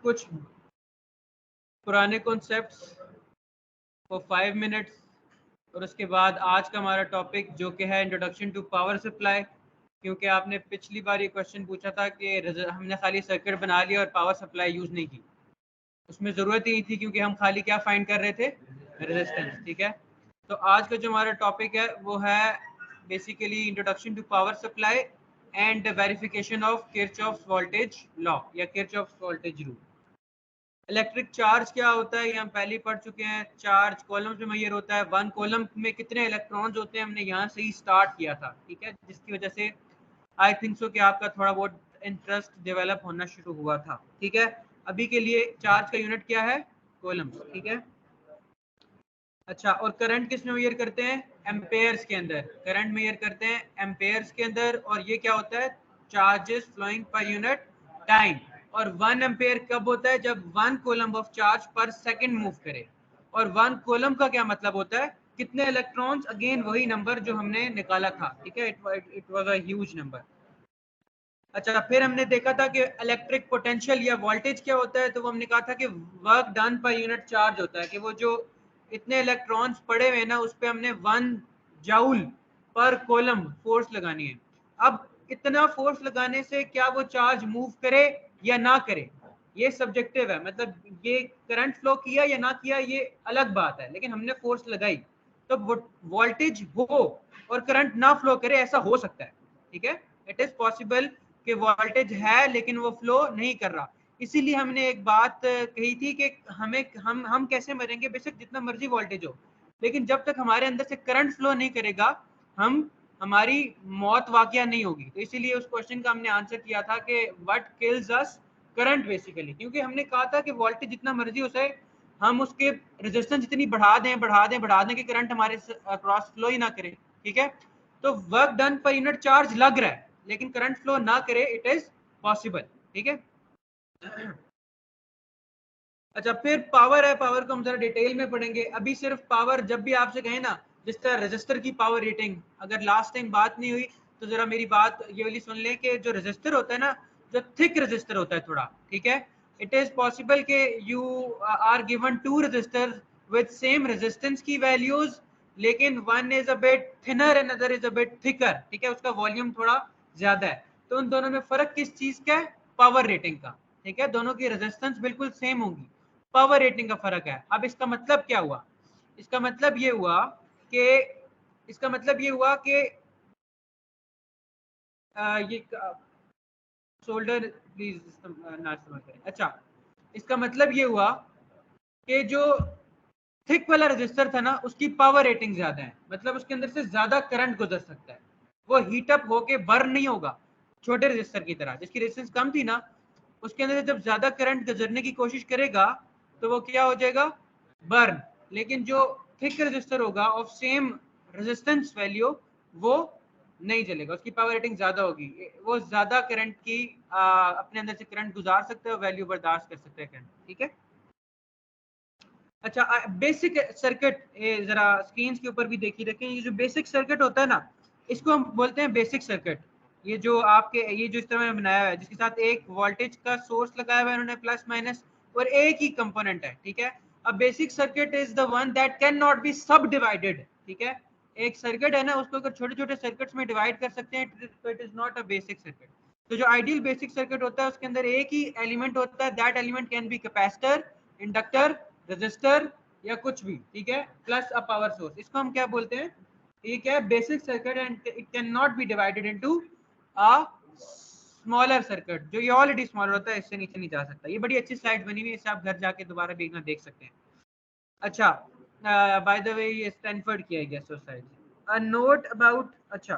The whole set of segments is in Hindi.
कुछ पुराने कॉन्सेप्ट्स फॉर 5 मिनट्स, और उसके बाद आज का हमारा टॉपिक जो कि है इंट्रोडक्शन टू पावर सप्लाई। क्योंकि आपने पिछली बार ये क्वेश्चन पूछा था कि हमने खाली सर्किट बना लिया और पावर सप्लाई यूज़ नहीं की, उसमें ज़रूरत ही नहीं थी क्योंकि हम खाली क्या फाइंड कर रहे थे, रेजिस्टेंस। ठीक है, तो आज का जो हमारा टॉपिक है वो है basically introduction to power supply and verification of Kirchhoff's voltage law या Kirchhoff's voltage rule. Electric charge क्या होता है ये हम पहले ही पढ़ चुके हैं। चार्ज कॉलम्स में मेजर होता है, वन कॉलम में कितने इलेक्ट्रॉन्स होते हैं हमने यहाँ से ही स्टार्ट किया था। ठीक है, जिसकी वजह से आई थिंक सो कि आपका थोड़ा बहुत इंटरेस्ट डेवलप होना शुरू हुआ था। ठीक है, अभी के लिए चार्ज का यूनिट क्या है, कॉलम्स। ठीक है, अच्छा, और करंट किस में मेजर करते हैं, एम्पेयर्स के अंदर करंट मेजर करते हैं, एम्पेयर्स के अंदर। और ये क्या होता है, charges flowing per unit time. और 1 एम्पेयर कब होता है, जब 1 coulomb of charge per second move करे। और 1 कूलम्ब का क्या मतलब होता है, कितने इलेक्ट्रॉन्स, अगेन वही नंबर जो हमने निकाला था। ठीक है, it was a huge number. अच्छा, फिर हमने देखा था कि इलेक्ट्रिक पोटेंशियल या वोल्टेज क्या होता है, तो वो हमने कहा था कि work done per unit charge होता है, कि वो जो इतने इलेक्ट्रॉन्स पड़े हुए ना उस पे हमने 1 जाउल पर कॉलम फोर्स लगानी है। अब इतना फोर्स लगाने से क्या वो चार्ज मूव करे या ना करे, ये सब्जेक्टिव है। मतलब ये करंट फ्लो किया या ना किया ये अलग बात है, लेकिन हमने फोर्स लगाई तो वोल्टेज हो और करंट ना फ्लो करे, ऐसा हो सकता है। ठीक है, इट इज पॉसिबल कि वोल्टेज है लेकिन वो फ्लो नहीं कर रहा। इसीलिए हमने एक बात कही थी कि हम कैसे मरेंगे, बेशक जितना मर्जी वोल्टेज हो, लेकिन जब तक हमारे अंदर से करंट फ्लो नहीं करेगा हमारी मौत वाकया नहीं होगी। तो इसीलिए उस क्वेश्चन का हमने आंसर किया था कि what kills us, current basically. क्योंकि हमने कहा था कि वोल्टेज जितना मर्जी हो जाए, हम उसके रेजिस्टेंस जितनी बढ़ा दें कि करंट हमारे क्रॉस फ्लो ही ना करे। ठीक है, तो work done per unit charge लग रहा है लेकिन करंट फ्लो ना करे, इट इज पॉसिबल। ठीक है, अच्छा, फिर पावर है, पावर को हम जरा डिटेल में पढ़ेंगे। अभी सिर्फ पावर, जब भी आपसे कहें ना, जिस तरह रजिस्टर की पावर रेटिंग, अगर लास्ट टाइम बात नहीं हुई तो जरा मेरी बात ये वाली सुन लें कि जो रजिस्टर होता है ना, जो थिक रजिस्टर होता है थोड़ा, ठीक है, इट इज पॉसिबल कि you are given 2 resistor with same resistance की वैल्यूज, लेकिन one is a bit thinner and other is a bit thicker. ठीक है, उसका वॉल्यूम थोड़ा ज्यादा है। तो उन दोनों में फर्क किस चीज का है, पावर रेटिंग का। ठीक है, दोनों की रेजिस्टेंस बिल्कुल सेम होगी, पावर रेटिंग का फर्क है। अब इसका मतलब क्या हुआ, इसका मतलब ये हुआ कि ये शोल्डर प्लीज ना समझ करें। अच्छा, इसका मतलब ये हुआ कि जो थिक वाला रजिस्टर था ना उसकी पावर रेटिंग ज्यादा है, मतलब उसके अंदर से ज्यादा करंट गुजर सकता है, वो हीटअप होके बर्न नहीं होगा। छोटे रजिस्टर की तरह जिसकी रेजिस्टेंस कम थी ना, उसके अंदर जब ज्यादा करंट गुजरने की कोशिश करेगा तो वो क्या हो जाएगा, बर्न। लेकिन जो थिक रजिस्टर होगा ऑफ सेम रेजिस्टेंस वैल्यू, वो नहीं चलेगा, उसकी पावर रेटिंग ज्यादा होगी, वो ज्यादा करंट की अपने अंदर से करंट गुजार सकता है, वैल्यू बर्दाश्त कर सकता है करंट। ठीक है, अच्छा, बेसिक सर्किट जरा स्क्रीन के ऊपर भी देखी रखें। ये जो बेसिक सर्किट होता है ना, इसको हम बोलते हैं बेसिक सर्किट। ये जो आपके ये जो इस तरह में बनाया हुआ है, जिसके साथ एक वोल्टेज का सोर्स लगाया हुआ है उन्होंने प्लस माइनस, और एक ही कंपोनेंट है। ठीक है, अब basic circuit is the one that can not be सब डिवाइडेड। ठीक है, एक सर्किट है ना, उसको अगर छोटे छोटे सर्किट्स में डिवाइड कर सकते हैं तो it is not a basic circuit. तो जो आइडियल बेसिक सर्किट होता है उसके अंदर एक ही एलिमेंट होता है, that element can be capacitor, inductor, register या कुछ भी। ठीक है, प्लस अ पावर सोर्स, इसको हम क्या बोलते हैं, ये क्या है, basic circuit, and it can not be divided into a smaller circuit. जो ये ऑलरेडी स्मॉलर होता है, इससे नीचे नहीं जा सकता। ये बड़ी अच्छी स्लाइड बनी हुई है, इसे आप घर जाके दोबारा भी एक बार देख सकते हैं। अच्छा, बाय द वे ये स्टैनफोर्ड की है गेस उस साइड से। अ नोट अबाउट, अच्छा,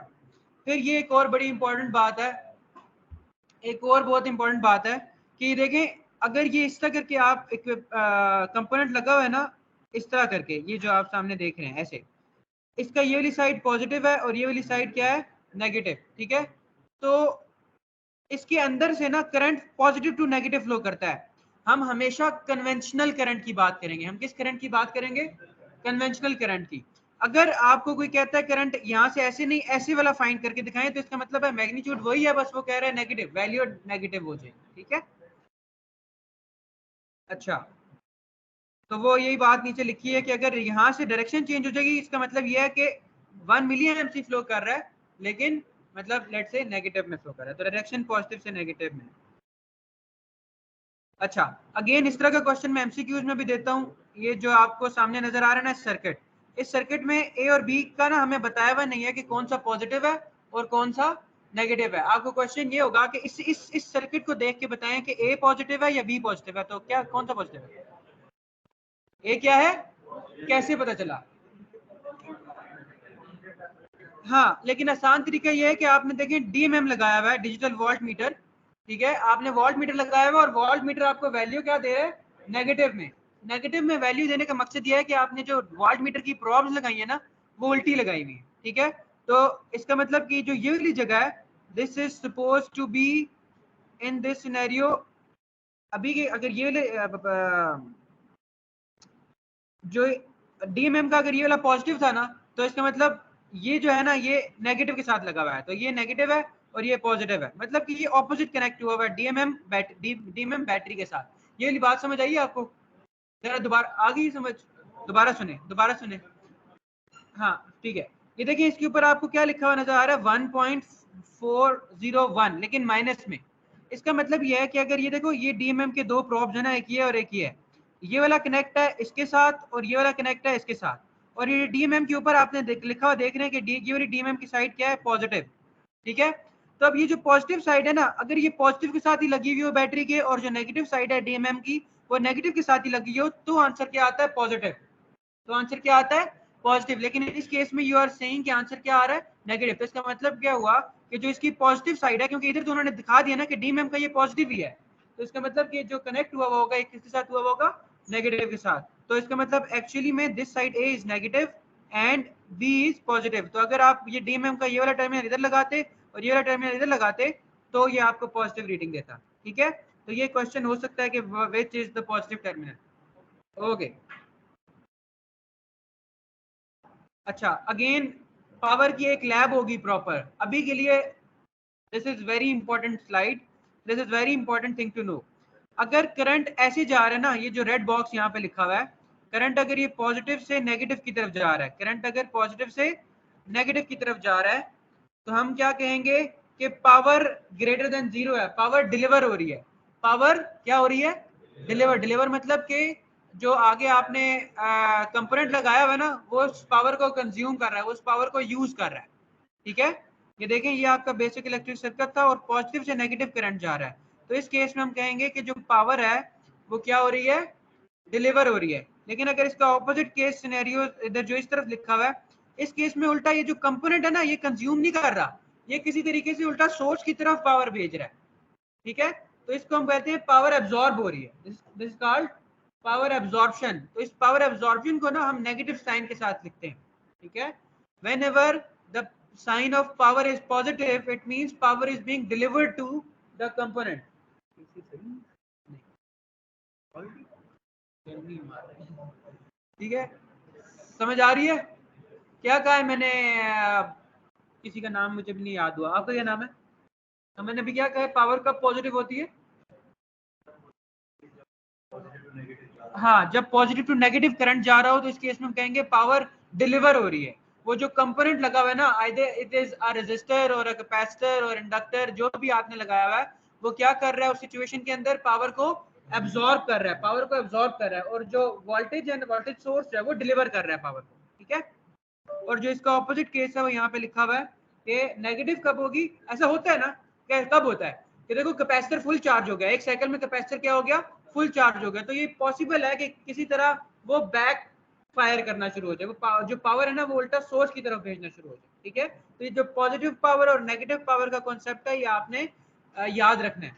फिर ये एक और बड़ी इंपॉर्टेंट बात है, एक और बहुत इंपॉर्टेंट बात है कि देखें, अगर ये इस तरह करके आप एक कंपोनेंट लगा हुआ है ना, इस तरह करके, ये जो आप सामने देख रहे हैं ऐसे, इसका ये वाली साइड पॉजिटिव है और ये वाली साइड क्या है, नेगेटिव। ठीक है, तो इसके अंदर से ना current positive to negative flow करता है। हम हमेशा कन्वेंशनल करंट की बात करेंगे। हम किस करंट की बात करेंगे, कन्वेंशनल करंट की। अगर आपको कोई कहता है करंट यहां से ऐसे नहीं ऐसे वाला फाइंड करके दिखाएं, तो इसका मतलब है मैग्नीट्यूड वही है, बस वो कह रहा है नेगेटिव, वैल्यू नेगेटिव हो जाएगी। ठीक है, अच्छा, तो वो यही बात नीचे लिखी है कि अगर यहाँ से डायरेक्शन चेंज हो जाएगी, इसका मतलब ये है कि 1 मिलियन एमसी फ्लो कर रहा है, लेकिन मतलब लेट से नेगेटिव में फ्लो कर रहा है, तो डायरेक्शन पॉजिटिव से नेगेटिव में। अच्छा, अगेन इस तरह का क्वेश्चन मैं एमसीक्यूज में भी देता हूँ। ये जो आपको सामने नजर आ रहा है ना सर्किट, इस सर्किट में ए और बी का ना हमें बताया हुआ नहीं है कि कौन सा पॉजिटिव है और कौन सा नेगेटिव है। आपको क्वेश्चन ये होगा कि इस सर्किट को देख के बताएं कि ए पॉजिटिव है या बी पॉजिटिव है, तो क्या कौन सा पॉजिटिव है? ए क्या है, कैसे पता चला? हाँ, लेकिन आसान तरीका ये है कि आपने देखें डीएमएम लगाया हुआ है, डिजिटल वोल्ट मीटर, ठीक है, आपने वोल्ट मीटर लगाया हुआ है और वोल्ट मीटर आपको वैल्यू क्या दे रहा है? नेगेटिव में। नेगेटिव में वैल्यू देने का मकसद ये है कि आपने जो वोल्ट मीटर की प्रोब्स लगाई है ना, वो उल्टी लगाई हुई है, ठीक है। तो इसका मतलब कि जो ये वाली जगह है, this is suppose to be in this scenario. अभी के अगर ये जो डीएमएम का अगर ये वाला पॉजिटिव था ना, तो इसका मतलब ये जो है ना, ये नेगेटिव के साथ लगा हुआ है, तो ये नेगेटिव है और ये पॉजिटिव है, मतलब कि ये ऑपोजिट कनेक्ट हुआ हुआ है डीएमएम बैटरी के साथ। ये वाली बात समझ आई आपको? जरा दोबारा आ गई समझ? दोबारा सुने। हाँ ठीक है, ये देखिए इसके ऊपर आपको क्या लिखा हुआ नजर आ रहा है? 1.401, लेकिन माइनस में। इसका मतलब ये है कि अगर ये देखो, ये डीएमएम के दो प्रोब्स है ना, एक ये और एक ये है, ये वाला कनेक्ट है इसके साथ और ये वाला कनेक्ट है इसके साथ, और ये डीएमएम के ऊपर आपने लिखा हुआ देख रहे हैं कि ये वाली डीएमएम की साइड क्या है? पॉजिटिव, ठीक है। तो अब ये जो पॉजिटिव साइड है ना, अगर ये पॉजिटिव के साथ ही लगी हुई हो बैटरी के, और जो नेगेटिव साइड है डीएमएम की वो नेगेटिव के साथ ही लगी हो, तो आंसर क्या आता है? पॉजिटिव। तो आंसर क्या आता है? पॉजिटिव। लेकिन इस केस में यू आर सेइंग कि आंसर क्या आ रहा है? नेगेटिव। तो इसका मतलब क्या हुआ कि जो इसकी पॉजिटिव साइड है, क्योंकि इधर तो उन्होंने दिखा दिया ना कि डीएमएम का ये पॉजिटिव ही है, तो इसका मतलब कि जो कनेक्ट हुआ होगा एक किसके साथ हुआ होगा? नेगेटिव के साथ। तो इसका मतलब एक्चुअली में this side A is negative and B is positive. तो अगर आप ये डीएमएम का ये वाला टर्मिनल इधर लगाते और ये वाला टर्मिनल इधर लगाते, तो ये आपको पॉजिटिव रीडिंग देता, ठीक है। तो ये क्वेश्चन हो सकता है कि which is the positive terminal. Okay, अच्छा, अगेन पावर की एक लैब होगी प्रॉपर। अभी के लिए this is very important slide, this is very important thing to know. अगर करंट ऐसे जा रहा है ना, ये जो रेड बॉक्स यहाँ पे लिखा हुआ है, करंट अगर ये पॉजिटिव से नेगेटिव की तरफ जा रहा है, करंट अगर पॉजिटिव से नेगेटिव की तरफ जा रहा है, तो हम क्या कहेंगे कि पावर ग्रेटर देन जीरो है, पावर डिलीवर हो रही है। पावर क्या हो रही है? डिलीवर। डिलीवर मतलब कि जो आगे आपने कंपोनेंट लगाया हुआ है ना, वो उस पावर को कंज्यूम कर रहा है, उस पावर को यूज कर रहा है, ठीक है। ये देखें, ये आपका बेसिक इलेक्ट्रिक सर्किट था और पॉजिटिव से नेगेटिव करंट जा रहा है, तो इस केस में हम कहेंगे कि जो पावर है वो क्या हो रही है? डिलीवर हो रही है। लेकिन अगर इसका ऑपोजिट केस सिनेरियो इधर जो इस तरफ लिखा हुआ है, इस केस में उल्टा ये जो कंपोनेंट है ना, ये कंज्यूम नहीं कर रहा, ये किसी तरीके से उल्टा सोर्स की तरफ पावर भेज रहा है, ठीक है। तो इसको हम कहते हैं पावर एब्जॉर्ब हो रही है, दिस कॉल्ड पावर एब्जॉर्प्शन। तो इस पावर एब्जॉर्प्शन को ना हम नेगेटिव साइन के साथ लिखते हैं, ठीक है। whenever the sign of power is positive, it means power is being delivered to the component, ठीक है। समझ आ रही है? क्या कहा है मैंने? किसी का नाम मुझे भी नहीं याद हुआ, आपका क्या नाम है? तो मैंने भी क्या कहा है, पावर कब पॉजिटिव होती है? हाँ, जब पॉजिटिव टू नेगेटिव करंट जा रहा हो, तो इस केस में हम कहेंगे पावर डिलीवर हो रही है। वो जो कंपोनेंट लगा हुआ है ना, either it is a resistor और अ कैपेसिटर और इंडक्टर, जो भी आपने लगाया हुआ है, वो क्या कर रहा है उस सिचुएशन के अंदर? पावर को एब्जॉर्ब कर रहा है, पावर को एब्जॉर्ब कर रहा है, और जो वोल्टेज एंड वोल्टेज सोर्स है वो डिलीवर कर रहा है पावर को, ठीक है। और जो इसका ऑपोजिट केस है वो यहाँ पे लिखा हुआ है कि नेगेटिव कब होगी। ऐसा होता है ना, क्या कब होता है कि देखो कैपेसिटर फुल चार्ज हो गया, एक साइकिल में कैपेसिटर क्या हो गया? फुल चार्ज हो गया, तो ये पॉसिबल है कि किसी तरह वो बैक फायर करना शुरू हो जाए, वो जो पावर है ना वो उल्टा सोर्स की तरफ भेजना शुरू हो जाए, ठीक है। तो ये जो पॉजिटिव पावर और नेगेटिव पावर का कॉन्सेप्ट है, ये आपने याद रखना है,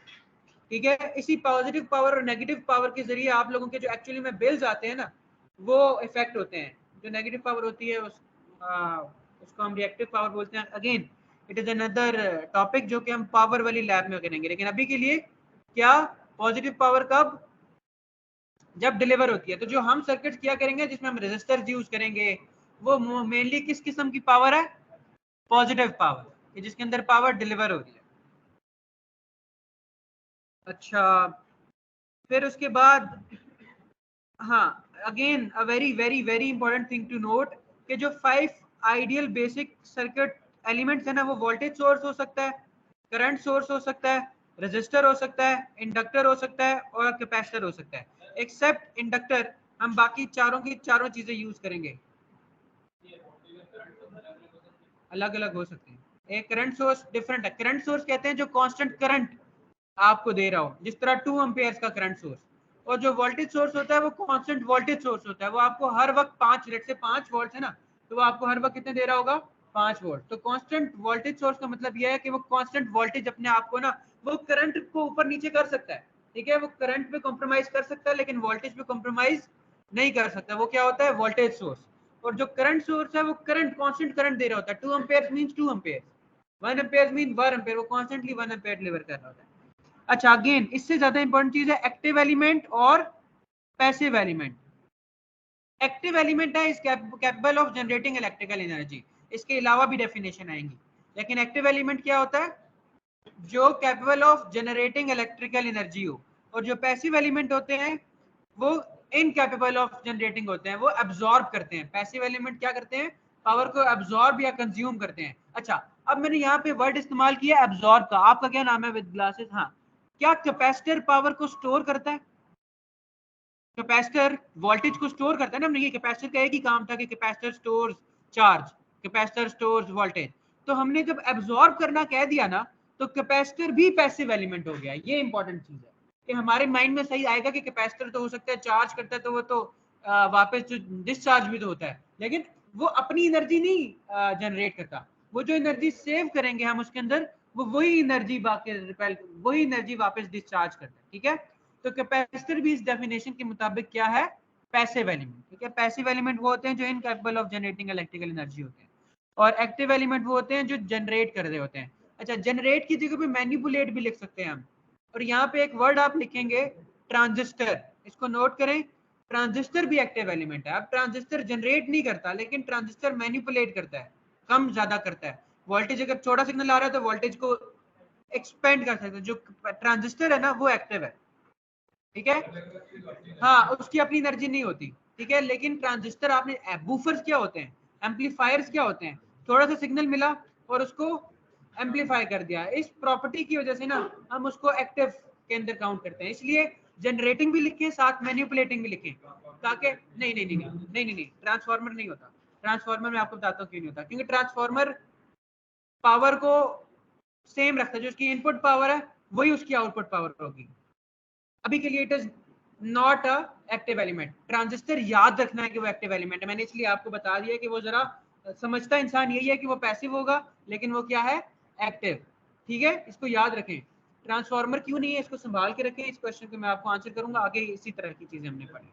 ठीक है। इसी पॉजिटिव पावर और नेगेटिव पावर के जरिए आप लोगों के जो एक्चुअली में बिल्स आते हैं ना, वो इफेक्ट होते हैं। जो नेगेटिव पावर होती है उसको हम रिएक्टिव पावर बोलते हैं। Again it is another topic जो कि हम पावर वाली लैब में करेंगे, लेकिन अभी के लिए क्या? पॉजिटिव पावर कब? जब डिलीवर होती है। तो जो हम सर्किट किया करेंगे जिसमें हम रेजिस्टर्स यूज करेंगे, वो मेनली किस किस्म की पावर है? पॉजिटिव पावर, जिसके अंदर पावर डिलीवर हो रही है। अच्छा, फिर उसके बाद हाँ, again a very very very important thing to note कि जो 5 आइडियल बेसिक सर्किट एलिमेंट्स है ना, वो वोल्टेज सोर्स हो सकता है, करंट सोर्स हो सकता है, रेजिस्टर हो सकता है, इंडक्टर हो सकता है और कैपेसिटर हो सकता है। एक्सेप्ट इंडक्टर हम बाकी चारों की चारों चीजें यूज करेंगे, अलग अलग हो सकते हैं। एक करंट सोर्स डिफरेंट है, करंट सोर्स कहते हैं जो कांस्टेंट करंट आपको दे रहा हो, जिस तरह 2 एम्पियर्स का करंट सोर्स। और जो वोल्टेज सोर्स होता है वो कांस्टेंट वोल्टेज सोर्स होता है, वो आपको हर वक्त 5 रेट से 5 वोल्ट है ना, तो वो आपको हर वक्त कितने दे रहा होगा, 5 वोल्ट। तो कांस्टेंट वोल्टेज सोर्स का मतलब यह है कि वो कांस्टेंट वोल्टेज अपने आप को ना, वो करंट को ऊपर नीचे कर सकता है, ठीक है, वो करंट पे कॉम्प्रोमाइज कर सकता है लेकिन वोल्टेज पे कॉम्प्रोमाइज नहीं कर सकता। वो क्या होता है, वोल्टेज सोर्स। और जो करंट सोर्स है वो करंट कांस्टेंट करंट दे रहा होता है, 2 ampere means 2 ampere, 1 ampere mean 1 ampere, वो कांस्टेंटली 1 एम्पियर डिलीवर कर रहा होता है। अच्छा, अगेन इससे ज्यादा इंपॉर्टेंट चीज है एक्टिव एलिमेंट और पैसिव एलिमेंट। एक्टिव एलिमेंट है is capable of generating electrical energy, इसके अलावा भी डेफिनेशन आएंगी, लेकिन एक्टिव एलिमेंट क्या होता है, जो capable of generating electrical energy हो। और जो पैसिव एलिमेंट होते हैं वो इनकैपेबल ऑफ जनरेटिंग होते हैं, वो एब्जॉर्ब करते हैं। पैसिव एलिमेंट क्या करते हैं, पावर को एब्जॉर्ब या कंज्यूम करते हैं। अच्छा, अब मैंने यहाँ पे वर्ड इस्तेमाल किया एब्जॉर्ब का, आपका क्या नाम है विद ग्लासेस? हाँ, क्या कैपेसिटर पावर को स्टोर करता है? कैपेसिटर वोल्टेज को स्टोर करता है ना, हमने ये कैपेसिटर का एक ही काम था कि capacitor stores charge, capacitor stores voltage. तो हमने जब एब्जॉर्ब करना कह दिया ना, तो कैपेसिटर भी पैसिव एलिमेंट हो गया। ये इंपॉर्टेंट चीज है कि हमारे माइंड में सही आएगा कि कैपेसिटर तो हो सकता है चार्ज करता है, तो वो तो वापस डिस्चार्ज भी तो होता है, लेकिन वो अपनी एनर्जी नहीं जनरेट करता। वो जो एनर्जी सेव करेंगे हम उसके अंदर, वो वही एनर्जी वही एनर्जी वापस डिस्चार्ज करता है, ठीक है। तो कैपेसिटर भी इस डेफिनेशन के मुताबिक क्या है, पैसिव एलिमेंट, ठीक है। पैसिव एलिमेंट वो होते हैं जो incapable of generating electrical energy होते हैं, और एक्टिव एलिमेंट वो होते हैं जो जनरेट कर रहे होते हैं। अच्छा, जनरेट की जगह पे मैनिपुलेट भी लिख सकते हैं हम। और यहाँ पे एक वर्ड आप लिखेंगे ट्रांजिस्टर, इसको नोट करें। ट्रांजिस्टर भी एक्टिव एलिमेंट है। अब ट्रांजिस्टर जनरेट नहीं करता, लेकिन ट्रांजिस्टर मैनिपुलेट करता है, कम ज्यादा करता है। वोल्टेज अगर छोटा सिग्नल आ रहा है तो वोल्टेज को एक्सपेंड कर सकते हैं। जो ट्रांजिस्टर है ना वो एक्टिव है, ठीक है। हाँ, उसकी अपनी एनर्जी नहीं होती, ठीक है। लेकिन ट्रांजिस्टर आपने, बूफर्स क्या होते हैं, एम्पलीफायर्स क्या होते हैं, थोड़ा सा सिग्नल मिला और उसको एम्पलीफाई कर दिया। इस प्रॉपर्टी की वजह से ना हम उसको एक्टिव के अंदर काउंट करते हैं। इसलिए जनरेटिंग भी लिखे साथ मैनिपुलेटिंग भी लिखे, ताकि नहीं, ट्रांसफार्मर नहीं होता। ट्रांसफार्मर में आपको बताता हूँ क्यों नहीं होता, क्योंकि ट्रांसफार्मर पावर को सेम रखता है, जो उसकी इनपुट पावर है वही उसकी आउटपुट पावर होगी। अभी के लिए it is not a active element. Transistor याद रखना है कि वो एक्टिव एलिमेंट है, मैंने इसलिए आपको बता दिया कि वो जरा समझता इंसान यही है कि वो पैसिव होगा, लेकिन वो क्या है, एक्टिव, ठीक है। इसको याद रखें। ट्रांसफार्मर क्यों नहीं है, इसको संभाल के रखें। इस क्वेश्चन को मैं आपको आंसर करूंगा आगे, इसी तरह की चीजें हमने पढ़ी।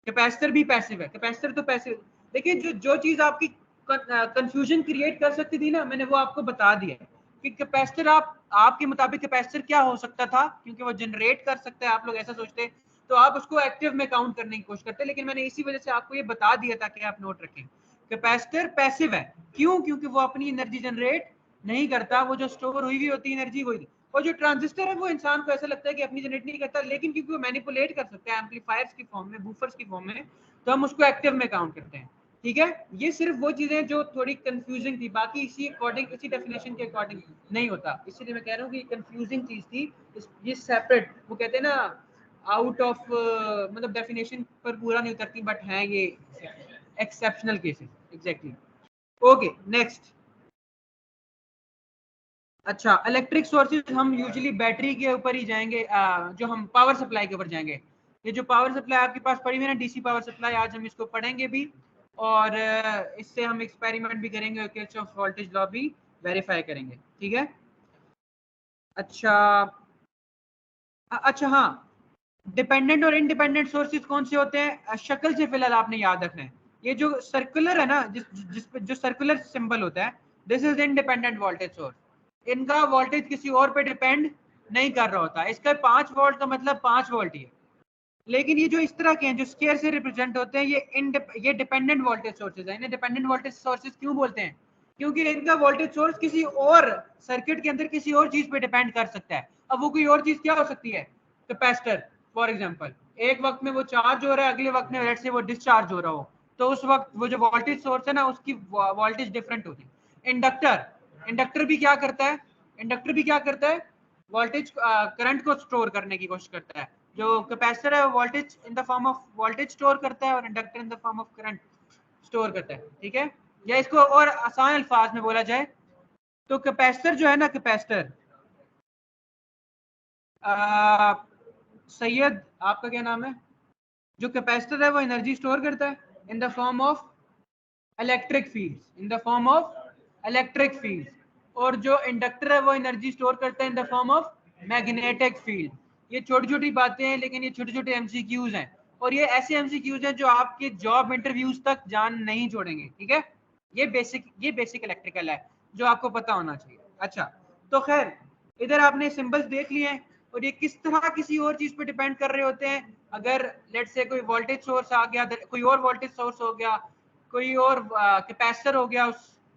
कैपेसिटर भी पैसिव है, कैपेसिटर तो पैसिव। देखिए, जो जो चीज आपकी कंफ्यूजन क्रिएट कर सकती थी ना, मैंने वो आपको बता दिया कि कैपेसिटर आपके मुताबिक कैपेसिटर क्या हो सकता था, क्योंकि वो जनरेट कर सकता है, आप लोग ऐसा सोचते, तो आप उसको एक्टिव में काउंट करने की कोशिश करते, लेकिन मैंने इसी वजह से आपको ये बता दिया था कि आप नोट रखें। कैपेसिटर पैसिव है, क्यों? क्योंकि वो अपनी एनर्जी जनरेट नहीं करता, वो जो स्टोर हुई हुई होती है एनर्जी वही। और जो ट्रांजिस्टर है वो इंसान को ऐसा लगता है कि अपनी जनरेट नहीं करता, लेकिन क्योंकि वो मैनिपुलेट कर सकता है एम्पलीफायर्स की फॉर्म में, बूफर्स की फॉर्म में, तो हम उसको एक्टिव में काउंट करते हैं, ठीक है। ये सिर्फ वो चीजें जो थोड़ी कंफ्यूजिंग थी, बाकी इसी अकॉर्डिंग, इसी डेफिनेशन के अकॉर्डिंग नहीं होता। इसीलिए मैं कह रहा हूँ कि कंफ्यूजिंग चीज थी, ये सेपरेट, वो कहते हैं ना आउट ऑफ मतलब डेफिनेशन पर पूरा नहीं उतरती, बट है ये exceptional cases. Exactly. Okay, next. अच्छा, इलेक्ट्रिक सोर्सेज हम यूजुअली बैटरी के ऊपर ही जाएंगे, जो हम पावर सप्लाई के ऊपर जाएंगे। ये जो पावर सप्लाई आपके पास पड़ी हुई है ना, डीसी पावर सप्लाई, आज हम इसको पढ़ेंगे भी, और इससे हम एक्सपेरिमेंट भी करेंगे, किरचॉफ वोल्टेज लॉ भी वेरीफाई करेंगे, ठीक है। अच्छा, अच्छा हाँ, डिपेंडेंट और इंडिपेंडेंट सोर्सेज कौन से होते हैं, शक्ल से फिलहाल आपने याद रखना है। ये जो सर्कुलर है ना, जिस पे जो सर्कुलर सिंबल होता है, this is independent voltage source. इनका वोल्टेज किसी और पे डिपेंड नहीं कर रहा होता। इसका 5 वोल्ट का मतलब 5 वोल्ट ही है। लेकिन ये जो इस तरह के हैं, जो स्क्वायर से रिप्रेजेंट होते हैं, ये डिपेंडेंट वोल्टेज सोर्सेज है। इन्हें डिपेंडेंट वोल्टेज सोर्सेज क्यों बोलते हैं? क्योंकि इनका वोल्टेज सोर्स किसी और सर्किट के अंदर किसी और चीज पे डिपेंड कर सकता है। अब वो कोई और चीज क्या हो सकती है? कैपेसिटर फॉर एग्जांपल, एक वक्त में वो चार्ज हो रहा है, अगले वक्त में लेट से वो डिस्चार्ज हो रहा हो, तो उस वक्त वो जो वोल्टेज सोर्स है ना उसकी वोल्टेज डिफरेंट होती है। इंडक्टर भी क्या करता है, इंडक्टर भी क्या करता है, वोल्टेज करंट को स्टोर करने की कोशिश करता है। जो कैपेसिटर है voltage in the form of voltage store करता है और inductor in the form of current store करता है। ठीक है, या इसको और आसान अल्फाज में बोला जाए तो कैपेसिटर जो है ना, कैपेसिटर, सैयद आपका क्या नाम है, जो कैपेसिटर है वो एनर्जी स्टोर करता है in the form of electric field, in the form of electric field, और जो इंडक्टर है वो एनर्जी स्टोर करता है in the form of magnetic field. ये छोटी छोटी बातें हैं, लेकिन ये छोटे छोटे एमसीक्यूज हैं, और ये ऐसे एमसीक्यूज हैं जो आपके जॉब इंटरव्यूज तक जान नहीं छोड़ेंगे। ठीक है, ये बेसिक इलेक्ट्रिकल है जो आपको पता होना चाहिए। अच्छा, तो खैर इधर आपने सिंबल्स देख लिए हैं, और ये किस तरह किसी और चीज पे डिपेंड कर रहे होते हैं। अगर लेट से कोई वोल्टेज सोर्स आ गया, कोई और वोल्टेज सोर्स हो गया, कोई और कैपेसिटर हो गया,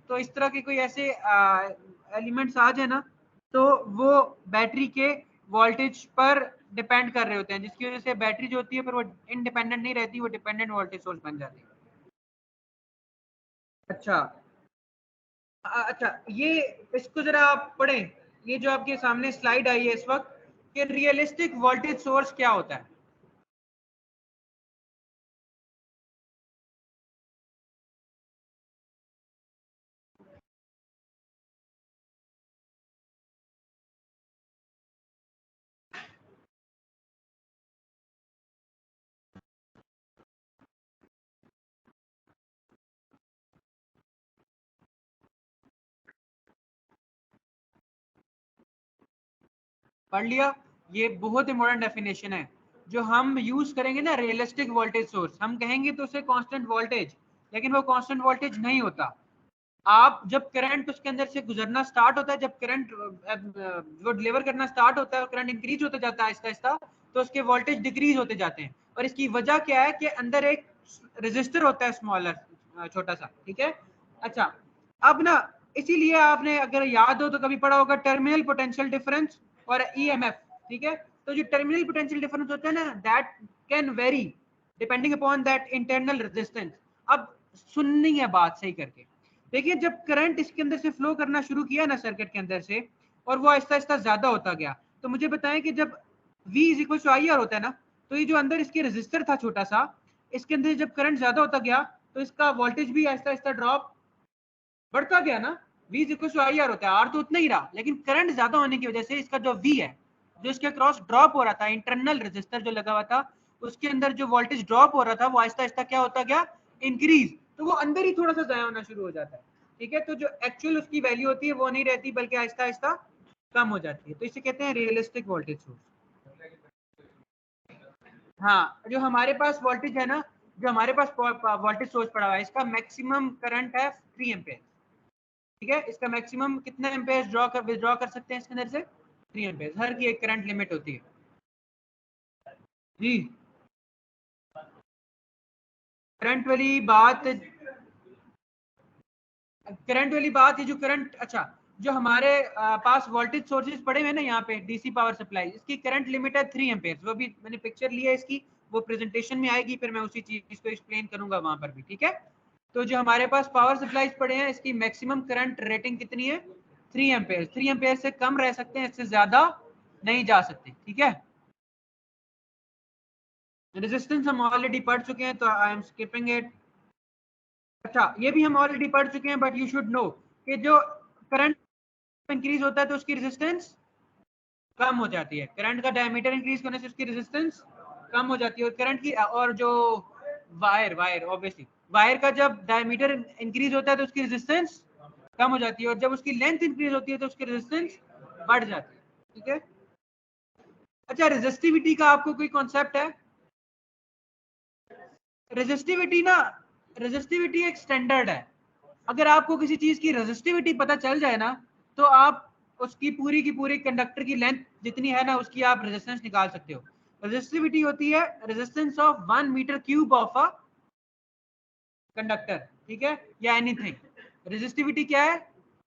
तो इस तरह के कोई ऐसे एलिमेंट्स आ जाए ना, तो वो बैटरी के वोल्टेज पर डिपेंड कर रहे होते हैं, जिसकी वजह से बैटरी जो होती है फिर वो इंडिपेंडेंट नहीं रहती, वो डिपेंडेंट वोल्टेज सोर्स बन जाती है। अच्छा, अच्छा, ये इसको जरा आप पढ़ें, ये जो आपके सामने स्लाइड आई है इस वक्त, कि रियलिस्टिक वोल्टेज सोर्स क्या होता है। पढ़ लिया, ये बहुत इंपॉर्टेंट डेफिनेशन है जो हम यूज करेंगे ना। रियलिस्टिक वोल्टेज सोर्स हम कहेंगे तो उसे कांस्टेंट वोल्टेज, लेकिन वो कांस्टेंट वोल्टेज नहीं होता। आप जब करंट उसके अंदर से गुजरना स्टार्ट होता है, जब करंट वो डिलीवर करना स्टार्ट होता है और करंट इंक्रीज होता जाता है आहिस्ता आहिस्ता, तो उसके वोल्टेज डिक्रीज होते जाते हैं। और इसकी वजह क्या है कि अंदर एक रेजिस्टर होता है स्मॉलर, छोटा सा। ठीक है, अच्छा, अब ना इसीलिए आपने अगर याद हो तो कभी पढ़ा होगा टर्मिनल पोटेंशियल डिफरेंस और ईएमएफ। ठीक है, तो जो टर्मिनल पोटेंशियल डिफरेंस होता है ना, that can very depending upon that internal resistance. अब सुननी है बात सही करके, देखिए जब करंट इसके अंदर से फ्लो करना शुरू किया ना सर्किट के अंदर से, और वो आहिस्ता आहिस्ता ज्यादा होता गया, तो मुझे बताएं कि जब V is equal to I R होता है ना, तो ये जो अंदर इसके रेजिस्टर था छोटा सा, इसके अंदर जब करंट ज्यादा होता गया तो इसका वोल्टेज भी आहिस्ता आहिस्ता ड्रॉप बढ़ता गया ना। V is equal to I R होता है, आर तो उतना ही रहा, लेकिन करंट ज्यादा होने की वजह से इसका जो V है, जो इसके क्रॉस ड्रॉप हो रहा था, इंटरनल रेजिस्टर जो लगा हुआ था उसके अंदर जो वोल्टेज ड्रॉप हो रहा था वो आहिस्ता आहिस्ता क्या होता गया, इंक्रीज। तो वो अंदर ही थोड़ा सा जाया होना शुरू हो जाता है। ठीक है, तो जो एक्चुअल उसकी वैल्यू होती है वो नहीं रहती, बल्कि आहिस्ता आहिस्ता कम हो जाती है। तो इसे कहते हैं रियलिस्टिक वोल्टेज सोर्स। हाँ, जो हमारे पास वोल्टेज है ना, जो हमारे पास वोल्टेज सोर्स पड़ा हुआ है, इसका मैक्सिमम करंट है 3 एम्पेयर। ठीक है, इसका मैक्सिमम कितना एम्पेयर विड्रॉ कर सकते हैं इसके अंदर से, 3 एम्पेयर। हर की एक करंट लिमिट होती है जी। करंट वाली बात, करंट वाली बात, ये जो करंट, अच्छा, जो हमारे पास वोल्टेज सोर्सेज पड़े हुए हैं ना यहाँ पे, डीसी पावर सप्लाई, इसकी करंट लिमिट है 3 एम्पेयर। वो भी मैंने पिक्चर लिया है इसकी, वो प्रेजेंटेशन में आएगी, फिर मैं उसी चीज को एक्सप्लेन करूंगा वहां पर भी। ठीक है, तो जो हमारे पास पावर सप्लाईज पड़े हैं इसकी मैक्सिमम करंट रेटिंग कितनी है, 3 एम्पेयर। 3 एम्पेयर से कम रह सकते हैं, इससे ज्यादा नहीं जा सकते। ठीक है, रेजिस्टेंस हम ऑलरेडी पढ़ चुके हैं तो आई एम स्किपिंग इट। अच्छा, ये भी हम ऑलरेडी पढ़ चुके हैं, बट यू शुड नो कि जो करंट इंक्रीज होता है तो उसकी रेजिस्टेंस कम हो जाती है। करंट का डायमीटर इंक्रीज करने से उसकी रेजिस्टेंस कम हो जाती है। और करंट की, और जो वायर वायर ऑब्वियसली वायर का जब डायमीटर इंक्रीज होता है तो उसकी रेजिस्टेंस कम हो जाती है, और जब उसकी लेंथ इंक्रीज होती है तो उसकी रेजिस्टेंस बढ़ जाती है। ठीक है, अच्छा, रेजिस्टिविटी का आपको कोई कॉन्सेप्ट है? रेजिस्टिविटी ना, रेजिस्टिविटी एक स्टैंडर्ड है। अगर आपको किसी चीज की रेजिस्टिविटी पता चल जाए ना, तो आप उसकी की पूरी कंडक्टर की लेंथ जितनी है ना उसकी आप रेजिस्टेंस निकाल सकते हो। रेजिस्टिविटी होती है resistance of 1 metre cube of a conductor. ठीक है, या एनीथिंग। रेजिस्टिविटी क्या है,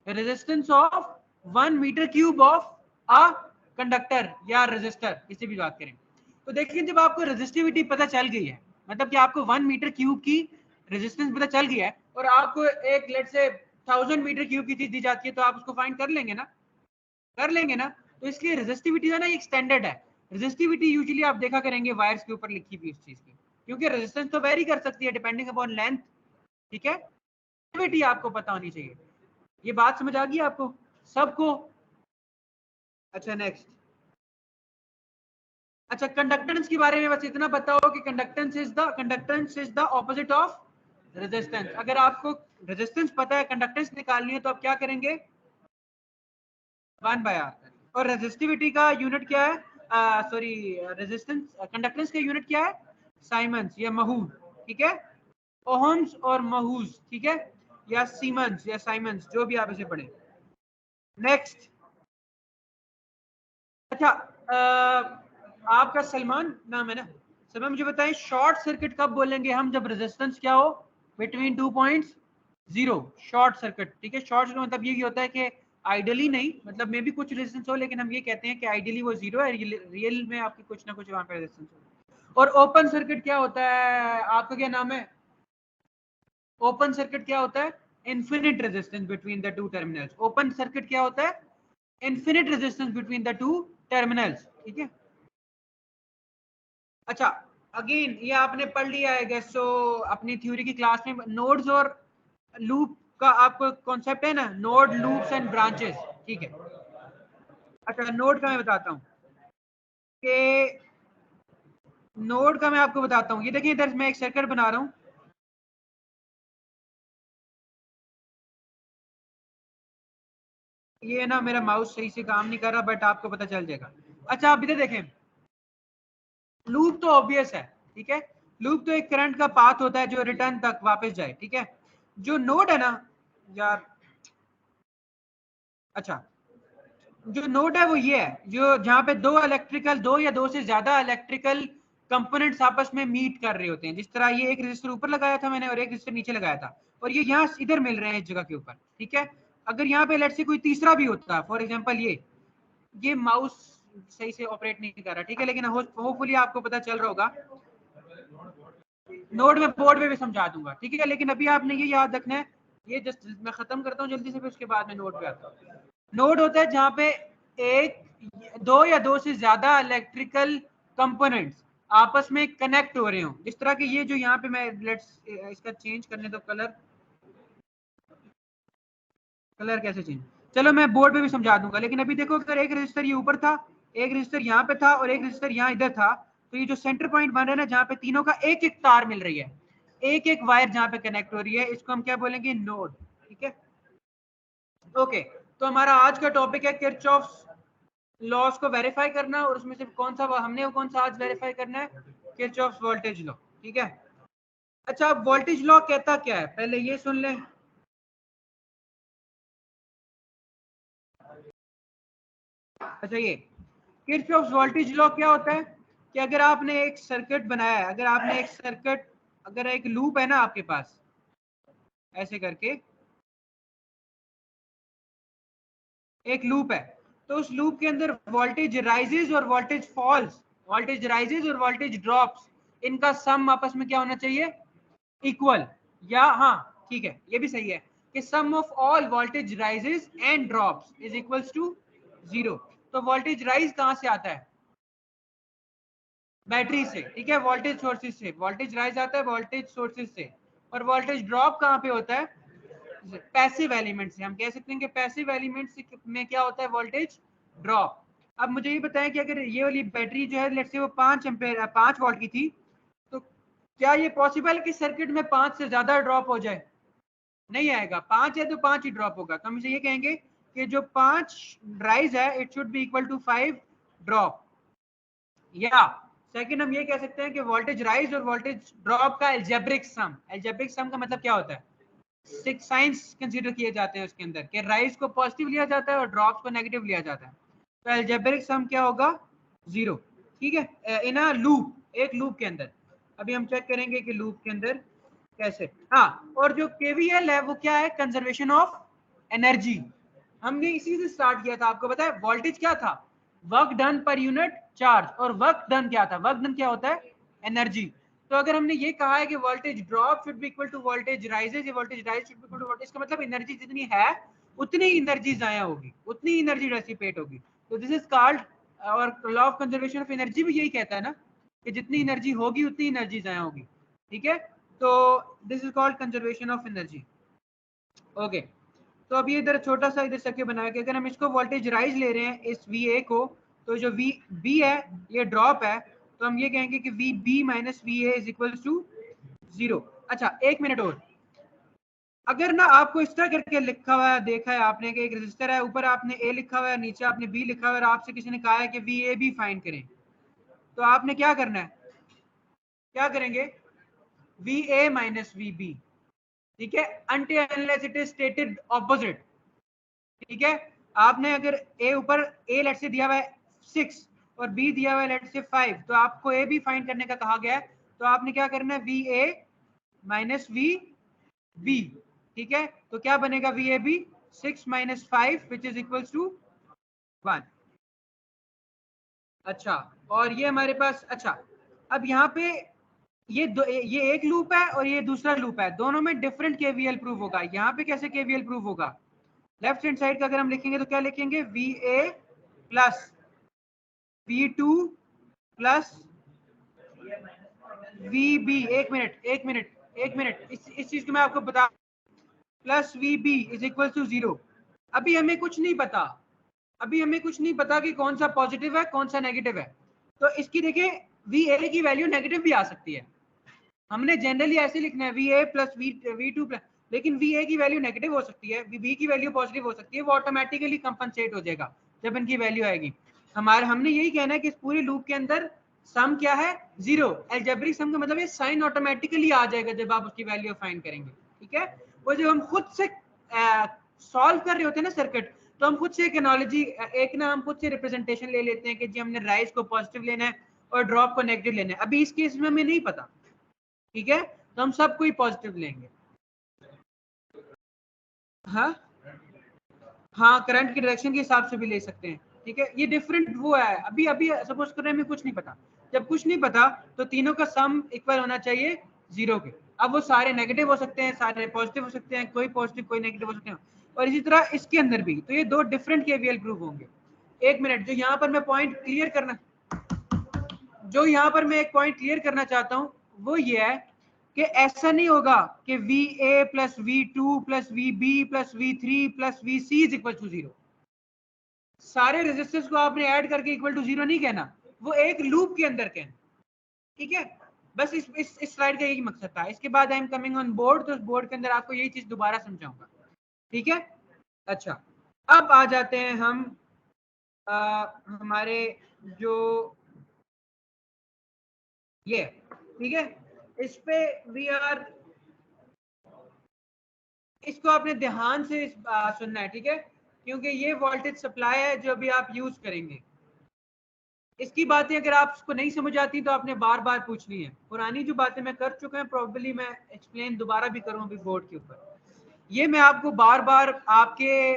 resistance of 1 metre cube of a conductor या रेजिस्टर, किसी भी बात करें। तो देखिए जब आपको रेजिस्टिविटी पता चल गई है, मतलब कि आपको 1 मीटर क्यूब की रेजिस्टेंस पता चल गया है और आपको एक लेट से 1000 मीटर क्यूब की चीज दी जाती है, तो आप उसको फाइंड कर लेंगे ना, कर लेंगे ना। तो इसलिए रेजिस्टिविटी है ना एक स्टैंडर्ड है। रेजिस्टिविटी यूजुअली आप देखा करेंगे वायर्स के ऊपर लिखी हुई इस चीज की, क्योंकि रेजिस्टेंस तो वेरी कर सकती है डिपेंडिंग अपॉन लेंथ, ठीक है। रेजिस्टिविटी आपको पता होनी चाहिए। ये बात समझ आ गई आपको सबको? अच्छा नेक्स्ट। अच्छा कंडक्टेंस के बारे में बस इतना पता हो कि conductance is the opposite of resistance. अगर आपको रेजिस्टेंस पता है, कंडक्टेंस निकालनी है, तो आप क्या करेंगे? 1/R। और रेजिस्टिविटी का यूनिट क्या है? सॉरी, रेजिस्टेंस कंडक्टेंस का यूनिट क्या है? साइमंस या महू, ठीक है। ओहम्स और महूज, ठीक है, या सीमंस या साइमंस, जो भी आप इसे पढ़े। नेक्स्ट। अच्छा आपका सलमान नाम है ना? सलमान मुझे बताएं शॉर्ट सर्किट कब बोलेंगे हम? जब रेजिस्टेंस क्या हो? बिटवीन 2 पॉइंट्स 0, शॉर्ट सर्किट, ठीक है। शॉर्ट सर्किट मतलब ये होता है कि आइडियली नहीं, मतलब मे भी कुछ रेजिस्टेंस हो, लेकिन हम ये कहते हैं कि आइडियली वो 0 है, रियल में आपकी कुछ ना कुछ वहां पे रेजिस्टेंस हो। और ओपन सर्किट क्या होता है? आपका क्या नाम है? ओपन सर्किट क्या होता है? Infinite resistance between the two terminals. Open circuit क्या होता है? Infinite resistance between the two terminals, ठीक है। अच्छा अगेन ये आपने पढ़ लिया है गैस, सो अपनी थ्योरी की क्लास में नोड्स और लूप का आपको कॉन्सेप्ट है ना, नोड लूप्स एंड ब्रांचेस, ठीक है। अच्छा नोड का मैं बताता हूँ कि नोड का मैं आपको बताता हूँ। ये देखिए इधर मैं एक सर्किट बना रहा हूँ, ये ना मेरा माउस सही से काम नहीं कर रहा, बट आपको पता चल जाएगा। अच्छा आप इधर देखें, लूप तो ऑब्वियस है, ठीक है। लूप तो एक करंट का पाथ होता है जो रिटर्न तक वापस जाए, ठीक है। जो नोड है ना यार, अच्छा जो नोड है वो ये है, जो जहां पे दो या दो से ज्यादा इलेक्ट्रिकल कंपोनेंट्स आपस में मीट कर रहे होते हैं। जिस तरह ये एक रेजिस्टर ऊपर लगाया था मैंने और एक रेजिस्टर नीचे लगाया था, और ये यहाँ इधर मिल रहे हैं इस जगह के ऊपर, ठीक है। अगर यहाँ पे लेट्स से कोई तीसरा भी होता, फॉर एग्जांपल ये माउस सही से ऑपरेट नहीं कर रहा, ठीक है, लेकिन होपफुली आपको पता चल रहा होगा। नोड में बोर्ड में भी समझा दूंगा, ठीक है, लेकिन अभी आपने ये याद रखना है। ये जस्ट मैं खत्म करता हूँ जल्दी से, फिर उसके बाद में नोड पे आता हूँ। नोड होता है जहां पे दो या दो से ज्यादा इलेक्ट्रिकल कंपोनेंट्स आपस में कनेक्ट हो रहे हो। इस तरह के ये जो यहाँ पे मैं लेट्स इसका चेंज करने दो कलर कैसे चेंज, चलो मैं बोर्ड पे भी समझा दूंगा। लेकिन अभी देखो अगर एक रजिस्टर ये ऊपर था, एक रजिस्टर यहाँ पे था और एक रजिस्टर यहाँ इधर था, तो ये जो सेंटर पॉइंट बन रहा है ना, जहाँ पे तीनों का एक एक तार मिल रही है, एक एक वायर जहाँ पे कनेक्ट हो रही है, इसको हम क्या बोलेंगे? नोड, ठीक है। ओके, तो हमारा आज का टॉपिक है किरचॉफ्स लॉस को वेरीफाई करना, और उसमें से कौन सा हमने कौन सा आज वेरीफाई करना है? किरचॉफ्स वोल्टेज लॉ, ठीक है। अच्छा वोल्टेज लॉ कहता क्या है, पहले ये सुन लें। अच्छा ये किरचॉफ्स वोल्टेज लॉ क्या होता है कि अगर आपने एक सर्किट बनाया है, अगर एक लूप है ना आपके पास, ऐसे करके एक लूप है, तो उस लूप के अंदर वोल्टेज राइजेस और वोल्टेज राइजेस और वोल्टेज ड्रॉप्स, इनका सम आपस में क्या होना चाहिए? इक्वल। या हाँ ठीक है, ये भी सही है कि sum of all voltage rises and drops is equals to 0। तो वोल्टेज राइज कहां से आता है? बैटरी से, ठीक है, वोल्टेज सोर्सेज से वोल्टेज राइज आता है, वोल्टेज सोर्सेज से। और वोल्टेज ड्रॉप कहां पे होता है? पैसिव एलिमेंट से। हम कह सकते हैं कि पैसिव एलिमेंट में क्या होता है? Voltage drop. अब मुझे ये बताएं कि अगर ये वाली बैटरी जो है लेट्स से वो 5 वोल्ट की थी, तो क्या ये पॉसिबल है कि सर्किट में 5 से ज्यादा ड्रॉप हो जाए? नहीं आएगा। 5 है तो 5 ही ड्रॉप होगा। तो हम इसे ये कहेंगे कि जो 5 राइज है it should be equal to 5 drop. या सेकंड हम ये कह सकते हैं कि वोल्टेज राइज और वोल्टेज ड्रॉप का एल्जेब्रिक सम का मतलब क्या होता है? 6 साइंस कंसीडर किए जाते हैं उसके अंदर, कि राइज को पॉजिटिव लिया जाता है और ड्रॉप्स को नेगेटिव लिया जाता है। तो एल्जेब्रिक सम क्या होगा? 0, ठीक है, इन अ लूप, एक लूप के अंदर। अभी हम चेक करेंगे कि लूप के अंदर कैसे। हाँ, और जो केवीएल है वो क्या है? Conservation of energy. हमने इसी से स्टार्ट किया था। आपको पता है वोल्टेज क्या था? Work done per unit charge, और वर्क डन क्या था, वर्क डन क्या होता है, एनर्जी। तो अगर हमने ये कहा है कि voltage drop should be equal to voltage rises, voltage rise should be equal to voltage, इसका मतलब एनर्जी जितनी है उतनी एनर्जी जाया होगी, उतनी एनर्जी डिसिपेट होगी। तो दिस इज कॉल्ड, और law of conservation of energy भी यही कहता है ना कि जितनी एनर्जी होगी उतनी एनर्जी जाया होगी, ठीक है। तो this is called conservation of energy. Okay, तो अब ये इधर छोटा सा इधर सर्किट बनाया कि अगर हम इसको वोल्टेज राइज ले रहे हैं इस VA को, तो जो VB है ये ड्रॉप है, तो हम ये कहेंगे कि VB minus VA is equal to 0। अच्छा एक मिनट और, अगर ना आपको इस तरह करके लिखा हुआ है, देखा है आपने कि एक रजिस्टर है, ऊपर आपने A लिखा हुआ है, नीचे आपने B लिखा हुआ है, और आपसे किसी ने कहा है कि VAB फाइंड करें, तो आपने क्या करना है, क्या करेंगे, VA माइनस VB, ठीक है, until unless it is stated opposite, ठीक है। आपने अगर A ऊपर A लेट से दिया हुआ है 6 और B दिया हुआ है लेट से 5, तो आपको A भी फाइंड करने का कहा गया है, तो आपने क्या करना है, VA माइनस VB, ठीक है। तो क्या बनेगा, VAB 6 minus 5 which is equals to 1। अच्छा, और ये हमारे पास, अच्छा अब यहाँ पे ये एक लूप है और ये दूसरा लूप है, दोनों में डिफरेंट केवीएल प्रूव होगा। यहाँ पे कैसे केवीएल प्रूव होगा, लेफ्ट हैंड साइड का अगर हम लिखेंगे तो क्या लिखेंगे, VA plus V2 plus VB, एक मिनट इस चीज को मैं आपको बता, plus VB is equal to 0। अभी हमें कुछ नहीं पता, अभी हमें कुछ नहीं पता कि कौन सा पॉजिटिव है कौन सा नेगेटिव है, तो इसकी देखिए VA की वैल्यू नेगेटिव भी आ सकती है, हमने जनरली ऐसे लिखना है VA प्लस V2 प्लस, लेकिन VA की वैल्यू नेगेटिव हो सकती है, VB की वैल्यू पॉजिटिव हो सकती है, वो ऑटोमेटिकली कंपनसेट हो जाएगा जब इनकी वैल्यू आएगी। हमने यही कहना है कि इस पूरे लूप के अंदर सम क्या है, 0, एल्जेब्रिक सम का मतलब ये साइन ऑटोमेटिकली आ जाएगा जब आप उसकी वैल्यू फाइंड करेंगे, ठीक है। वो जब हम खुद से सॉल्व कर रहे होते हैं ना सर्किट, तो हम खुद से एक एनालॉजी, एक ना हम खुद से रिप्रेजेंटेशन ले लेते हैं कि जी हमने राइज को पॉजिटिव लेना है और ड्रॉप को नेगेटिव लेना है। अभी इस केस में हमें नहीं पता, ठीक है, तो हम सबको ही पॉजिटिव लेंगे। हाँ हाँ, करंट की डायरेक्शन के हिसाब से भी ले सकते हैं, ठीक है। ये डिफरेंट वो है, अभी अभी सपोज कर रहे हैं हमें कुछ नहीं पता, जब कुछ नहीं पता तो तीनों का सम इक्वल होना चाहिए 0 के। अब वो सारे नेगेटिव हो सकते हैं, सारे पॉजिटिव हो सकते हैं, कोई पॉजिटिव कोई नेगेटिव हो सकते हैं, और इसी तरह इसके अंदर भी, तो ये दो डिफरेंट केवीएल प्रूफ होंगे। एक मिनट, जो यहाँ पर मैं पॉइंट क्लियर करना, जो यहाँ पर मैं एक पॉइंट क्लियर करना चाहता हूँ वो ये है कि ऐसा नहीं होगा कि VA plus V2 plus VB plus V3 plus VC is equal to 0। सारे रेजिस्टेंस को आपने ऐड करके इक्वल टू 0 नहीं कहना, वो एक लूप के अंदर कहना, ठीक है। बस इस स्लाइड का यही मकसद था। इसके बाद I am coming on board, तो उस बोर्ड के अंदर आपको यही चीज दोबारा समझाऊंगा, ठीक है। अच्छा, अब आ जाते हैं हम हमारे जो ये, ठीक है, इस पे वी आर, इसको आपने ध्यान से सुनना है, ठीक है, क्योंकि ये वोल्टेज सप्लाई है जो अभी आप यूज करेंगे। इसकी बातें अगर आपको नहीं समझ आती तो आपने बार बार पूछनी है, पुरानी जो बातें मैं कर चुका हूं प्रोबेबली मैं एक्सप्लेन दोबारा भी करूं अभी बोर्ड के ऊपर, ये मैं आपको बार बार आपके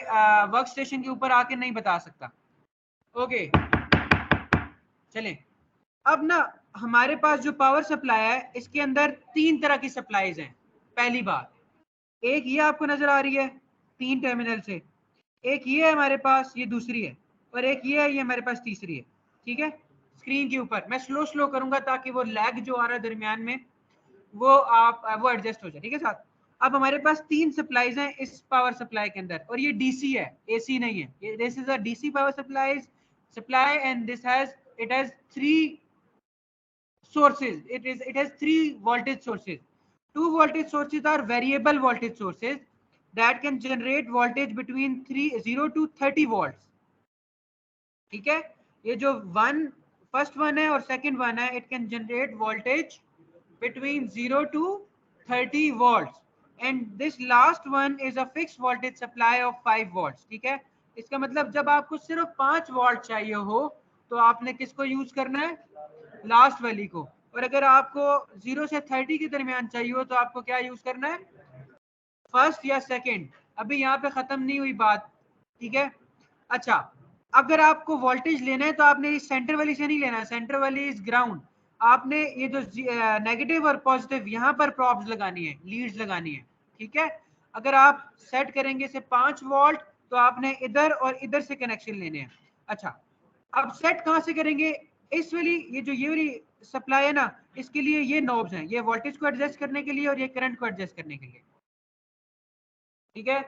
वर्क स्टेशन के ऊपर आके नहीं बता सकता। ओके, चलें। अब ना हमारे पास जो पावर सप्लाई है इसके अंदर तीन तरह की सप्लाईज हैं। पहली बात, एक ये आपको नजर आ रही है 3 टर्मिनल से, एक ये है हमारे पास, ये दूसरी है, और एक ये है, ये हमारे पास तीसरी है, ठीक है। स्क्रीन के ऊपर मैं स्लो स्लो करूंगा ताकि वो लैग जो आ रहा है दरमियान में वो वो एडजस्ट हो जाए, ठीक है साथ। अब हमारे पास 3 सप्लाईज हैं इस पावर सप्लाई के अंदर, और ये डीसी है, एसी नहीं है, ये this is a DC power supply and this has, it has 3 sources, it has 3 voltage sources. 2 voltage sources are variable voltage sources that can generate voltage between 0 to 30 volts, ठीक है। ये जो फर्स्ट वन है और सेकंड वन है, it can generate voltage between 0 to 30 volts, and this last one is a fixed voltage supply of 5 volts, ठीक है। इसका मतलब जब आपको सिर्फ 5 वोल्ट चाहिए हो तो आपने किसको यूज करना है, लास्ट वाली को, और अगर आपको 0 से 30 के दरमियान चाहिए हो तो आपको क्या यूज करना है, फर्स्ट या सेकंड। अभी यहाँ पे खत्म नहीं हुई बात, ठीक है। अच्छा, अगर आपको वोल्टेज लेना है तो आपने इस सेंटर वाली से नहीं लेना, सेंटर वाली इज ग्राउंड। आपने ये जो नेगेटिव और पॉजिटिव यहाँ पर प्रॉब्स लगानी है, लीड्स लगानी है, ठीक है। अगर आप सेट करेंगे से 5 वोल्ट तो आपने इधर और इधर से कनेक्शन लेने हैं। अच्छा, अब सेट कहाँ से करेंगे? इस वाली ये वाली सप्लाई है ना, इसके लिए ये नॉब्स हैं, ये वोल्टेज को एडजस्ट करने के लिए और ये करंट को एडजस्ट करने के लिए, ठीक है,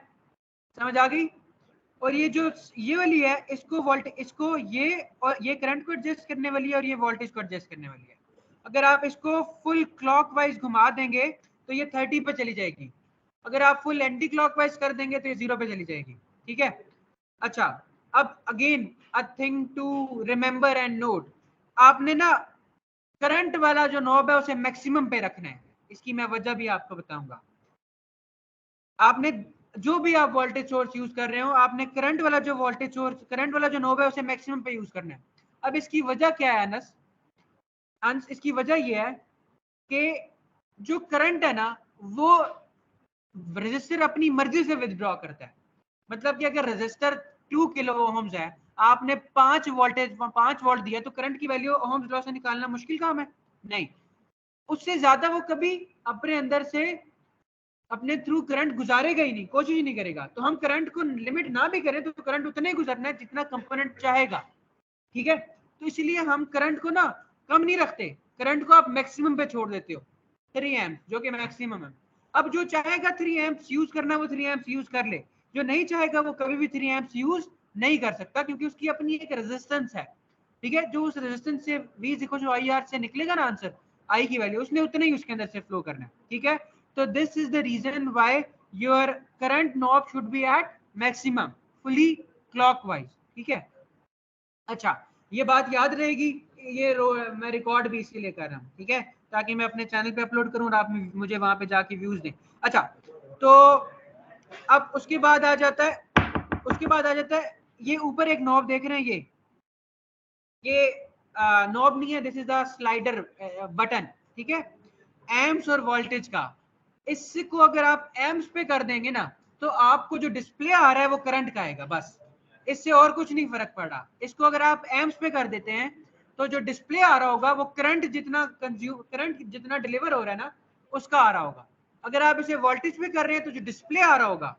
समझ आ गई। और ये जो ये वाली है, इसको वोल्टेज, इसको ये और ये करंट को एडजस्ट करने वाली है और ये वोल्टेज को एडजस्ट करने वाली है। अगर आप इसको फुल क्लॉकवाइज घुमा देंगे तो ये 30 पे चली जाएगी, अगर आप फुल एंटी क्लॉकवाइज कर देंगे तो ये 0 पे चली जाएगी, ठीक है। अच्छा, अब again a thing to remember and note, आपने ना करंट वाला जो नॉब है उसे मैक्सिमम पे रखना है। इसकी मैं वजह भी आपको बताऊंगा। आपने जो भी आप वोल्टेज सोर्स यूज कर रहे हो, आपने करंट वाला जो वोल्टेज सोर्स, करंट वाला जो नॉब है उसे मैक्सिमम पे यूज करना है। अब इसकी वजह क्या है अनस? इसकी वजह यह है कि जो करंट है ना वो रजिस्टर अपनी मर्जी से विदड्रॉ करता है। मतलब कि अगर रजिस्टर 2 किलो ओम्स है, आपने 5 वोल्ट दिया तो करंट की वैल्यू ओम्स लॉ से निकालना मुश्किल काम है? नहीं, उससे ज्यादा वो कभी अपने अंदर से अपने थ्रू करंट गुजारेगा ही नहीं, कोशिश ही नहीं करेगा। तो हम करंट को लिमिट ना भी करें तो करंट उतना ही गुजरना है जितना कंपोनेंट चाहेगा, ठीक है। तो इसलिए हम करंट को ना कम नहीं रखते, करंट को आप मैक्सिमम पे छोड़ देते हो, 3 एम्प्स जो कि मैक्सिमम है। अब जो चाहेगा 3 एम्प्स यूज करना वो 3 एम्प्स यूज कर ले, जो नहीं चाहेगा वो कभी भी 3 एम्प्स यूज नहीं कर सकता, क्योंकि उसकी अपनी एक रेजिस्टेंस है, ठीक है। जो उस रेजिस्टेंस से V = IR से निकलेगा ना आंसर, I की वैल्यू, उसने उतना ही उसके अंदर से फ्लो करना है, ठीक है। तो this is the reason why your current knob should be at maximum, fully clockwise, ठीक है। अच्छा, ये बात याद रहेगी, ये मैं रिकॉर्ड भी इसीलिए कर रहा हूँ, ठीक है, ताकि मैं अपने चैनल पे अपलोड करूँ और आप मुझे वहां पे जाके व्यूज दें। अच्छा, तो अब उसके बाद आ जाता है ये ऊपर एक नॉब देख रहे हैं, ये नॉब नहीं है, this is the slider button, ठीक है, एम्प्स और वोल्टेज का। इसको अगर आप एम्प्स पे कर देंगे ना तो आपको जो डिस्प्ले आ रहा है वो करंट का आएगा, बस, इससे और कुछ नहीं फर्क पड़ रहा। इसको अगर आप एम्प्स पे कर देते हैं तो जो डिस्प्ले आ रहा होगा वो करंट जितना डिलीवर हो रहा है ना उसका आ रहा होगा। अगर आप इसे वोल्टेज पे कर रहे हैं तो जो डिस्प्ले आ रहा होगा,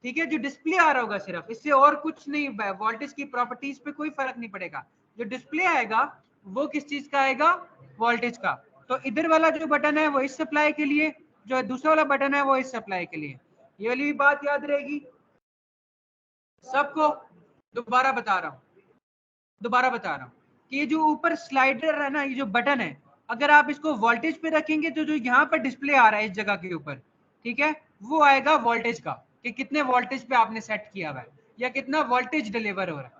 ठीक है, जो डिस्प्ले आ रहा होगा सिर्फ, इससे और कुछ नहीं, वोल्टेज की प्रॉपर्टीज पे कोई फर्क नहीं पड़ेगा। जो डिस्प्ले आएगा वो किस चीज का आएगा? वोल्टेज का। तो इधर वाला जो बटन है वो इस सप्लाई के लिए, जो दूसरा वाला बटन है वो इस सप्लाई के लिए। ये वाली भी बात याद रहेगी सबको। दोबारा बता रहा हूँ कि ये जो ऊपर स्लाइडर है ना, ये जो बटन है, अगर आप इसको वोल्टेज पे रखेंगे तो जो यहाँ पर डिस्प्ले आ रहा है इस जगह के ऊपर, ठीक है, वो आएगा वोल्टेज का, कि कितने वोल्टेज पे आपने सेट किया हुआ है या कितना वोल्टेज डिलीवर हो रहा है।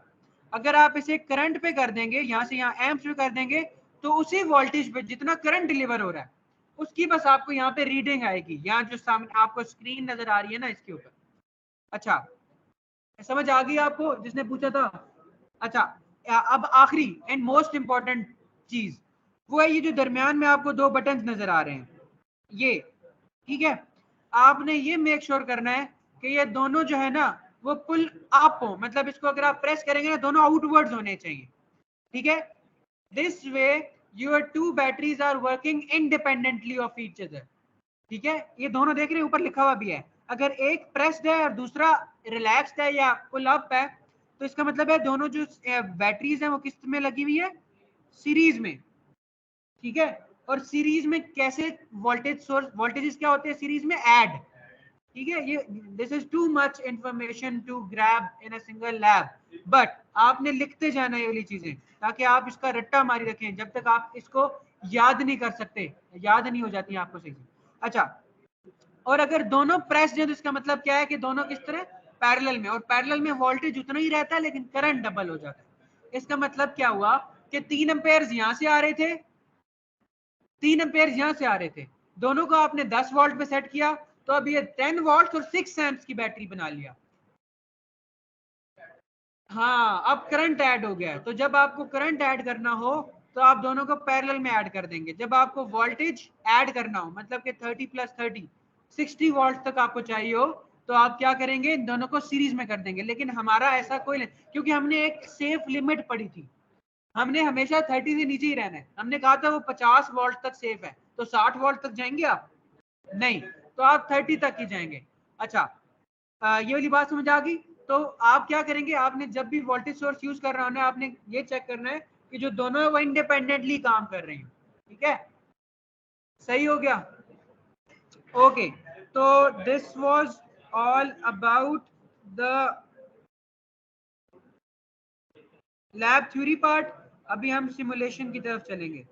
अगर आप इसे करंट पे कर देंगे, यहाँ से यहाँ एम्प्स पे कर देंगे, तो उसी वोल्टेज पे जितना करंट डिलीवर हो रहा है उसकी बस आपको यहाँ पे रीडिंग आएगी, यहाँ जो सामने आपको स्क्रीन नजर आ रही है ना इसके ऊपर। अच्छा, समझ आ गई आपको जिसने पूछा था? अच्छा, अब आखिरी एंड मोस्ट इंपॉर्टेंट चीज वो है ये जो दरमियान में आपको 2 बटन नजर आ रहे हैं, ये, ठीक है। आपने ये मेक श्योर करना है कि ये दोनों जो है ना वो पुल अप हो, मतलब इसको अगर आप प्रेस करेंगे ना दोनों आउटवर्ड्स होने चाहिए, ठीक है। This way your 2 batteries are working independently of each other, ठीक है। ये दोनों देख रहे हैं ऊपर लिखा हुआ भी है, अगर एक प्रेस्ड है और दूसरा रिलैक्स्ड है या पुल अप है तो इसका मतलब है दोनों जो बैटरीज हैं वो किस में लगी हुई है? सीरीज में, ठीक है। और सीरीज में कैसे वोल्टेज सोर्स, वोल्टेजेस क्या होते हैं सीरीज में? ऐड, ठीक है। ये this is too much information to grab in a single lab, but आपने लिखते जाना ये वाली चीजें ताकि आप इसका रट्टा मारी रखें, जब तक आप इसको याद नहीं कर सकते, याद नहीं हो जाती आपको सही से। अच्छा, और अगर दोनों प्रेस्ड है तो इसका मतलब क्या है कि दोनों किस तरह? पैरेलल में, और पैरेलल में वोल्टेज उतना ही रहता है लेकिन करंट डबल हो जाता है। इसका मतलब क्या हुआ कि 3 एम्पेयर यहां से आ रहे थे, 3 एम्पेयर यहां से आ रहे थे, दोनों को आपने 10 वोल्ट पे सेट किया तो अब ये 10 वोल्ट और 6 एम्प्स की बैटरी बना लिया। हाँ, अब करंट ऐड हो गया है। तो जब आपको करंट ऐड करना हो तो आप दोनों को पैरेलल में ऐड कर देंगे। जब आपको वोल्टेज ऐड करना हो, मतलब कि 30 + 30 60 वोल्ट तक आपको चाहिए हो, तो आप क्या करेंगे, इन दोनों को सीरीज में कर देंगे। लेकिन हमारा ऐसा कोई नहीं, क्योंकि हमने एक सेफ लिमिट पड़ी थी, हमने हमेशा 30 से नीचे ही रहना है। हमने कहा था वो 50 वोल्ट तक सेफ है, तो 60 वोल्ट तक जाएंगे आप? नहीं, तो आप 30 तक ही जाएंगे। अच्छा, ये वाली बात समझ आ गई। तो आप क्या करेंगे, आपने जब भी वोल्टेज सोर्स यूज कर रहा होना, आपने ये चेक करना है कि जो दोनों है वो इंडिपेंडेंटली काम कर रहे हैं। ठीक है, सही हो गया? ओके, तो this was all about the lab theory part. अभी हम सिमुलेशन की तरफ चलेंगे।